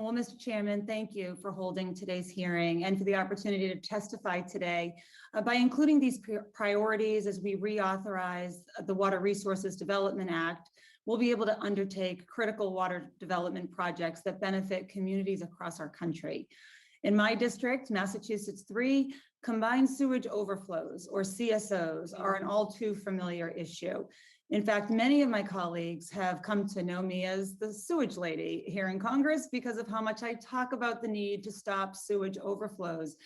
Well, Mr. Chairman, thank you for holding today's hearing and for the opportunity to testify today. By including these priorities as we reauthorize the Water Resources Development Act, we'll be able to undertake critical water development projects that benefit communities across our country. In my district, Massachusetts 3, combined sewage overflows, or CSOs, are an all too familiar issue. In fact, many of my colleagues have come to know me as the sewage lady here in Congress because of how much I talk about the need to stop sewage overflows.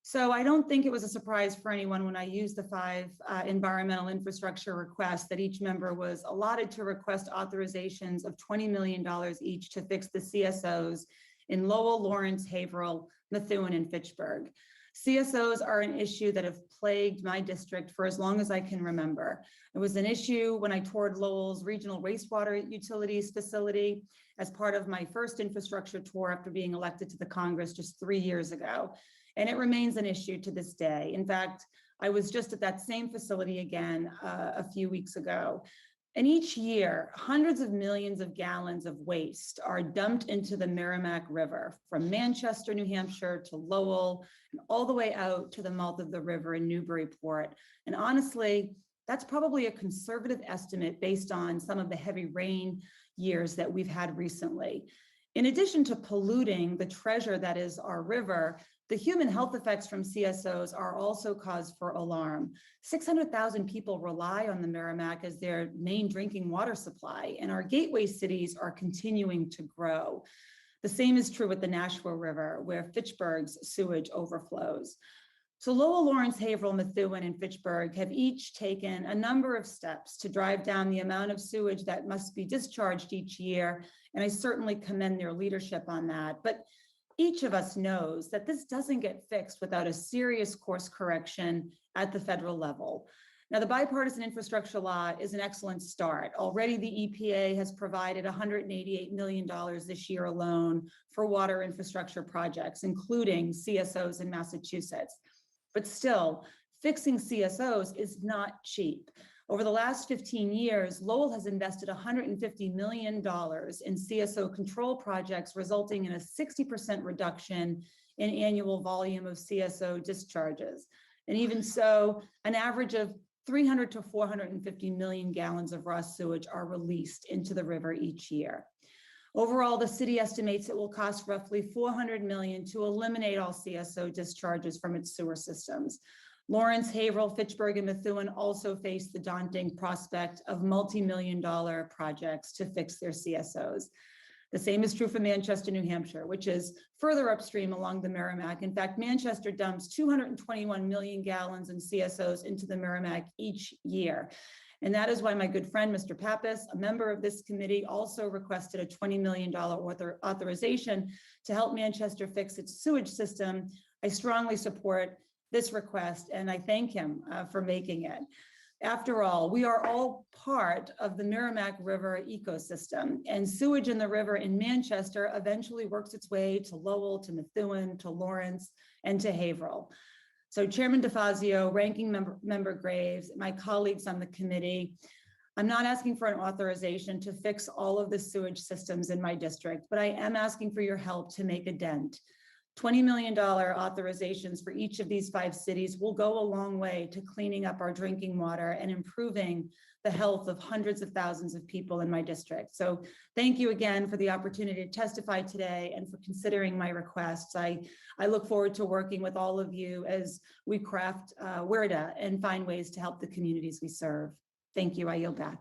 So I don't think it was a surprise for anyone when I used the 5 environmental infrastructure requests that each member was allotted to request authorizations of $20 million each to fix the CSOs in Lowell, Lawrence, Haverhill, Methuen, and Fitchburg. CSOs are an issue that have plagued my district for as long as I can remember. It was an issue when I toured Lowell's regional wastewater utilities facility as part of my first infrastructure tour after being elected to the Congress just 3 years ago. And it remains an issue to this day. In fact, I was just at that same facility again a few weeks ago. And each year, hundreds of millions of gallons of waste are dumped into the Merrimack River from Manchester, New Hampshire to Lowell, and all the way out to the mouth of the river in Newburyport. And honestly, that's probably a conservative estimate based on some of the heavy rain years that we've had recently. In addition to polluting the treasure that is our river, the human health effects from CSOs are also cause for alarm. 600,000 people rely on the Merrimack as their main drinking water supply, and our gateway cities are continuing to grow. The same is true with the Nashua River, where Fitchburg's sewage overflows. So Lowell, Lawrence, Haverhill, Methuen, and Fitchburg have each taken a number of steps to drive down the amount of sewage that must be discharged each year, and I certainly commend their leadership on that. But each of us knows that this doesn't get fixed without a serious course correction at the federal level. Now, the bipartisan infrastructure law is an excellent start. Already, the EPA has provided $188 million this year alone for water infrastructure projects, including CSOs in Massachusetts. But still, fixing CSOs is not cheap. Over the last 15 years, Lowell has invested $150 million in CSO control projects, resulting in a 60% reduction in annual volume of CSO discharges. And even so, an average of 300 to 450 million gallons of raw sewage are released into the river each year. Overall, the city estimates it will cost roughly $400 million to eliminate all CSO discharges from its sewer systems. Lawrence, Haverhill, Fitchburg, and Methuen also face the daunting prospect of multi-million-dollar projects to fix their CSOs. The same is true for Manchester, New Hampshire, which is further upstream along the Merrimack. In fact, Manchester dumps 221 million gallons in CSOs into the Merrimack each year. And that is why my good friend, Mr. Pappas, a member of this committee, also requested a $20 million authorization to help Manchester fix its sewage system. I strongly support this request, and I thank him for making it. After all, we are all part of the Merrimack River ecosystem, and sewage in the river in Manchester eventually works its way to Lowell, to Methuen, to Lawrence, and to Haverhill. So Chairman DeFazio, Ranking Member Graves, my colleagues on the committee, I'm not asking for an authorization to fix all of the sewage systems in my district, but I am asking for your help to make a dent. $20 million authorizations for each of these 5 cities will go a long way to cleaning up our drinking water and improving the health of hundreds of thousands of people in my district. So thank you again for the opportunity to testify today and for considering my requests. I look forward to working with all of you as we craft WERDA and find ways to help the communities we serve. Thank you. I yield back.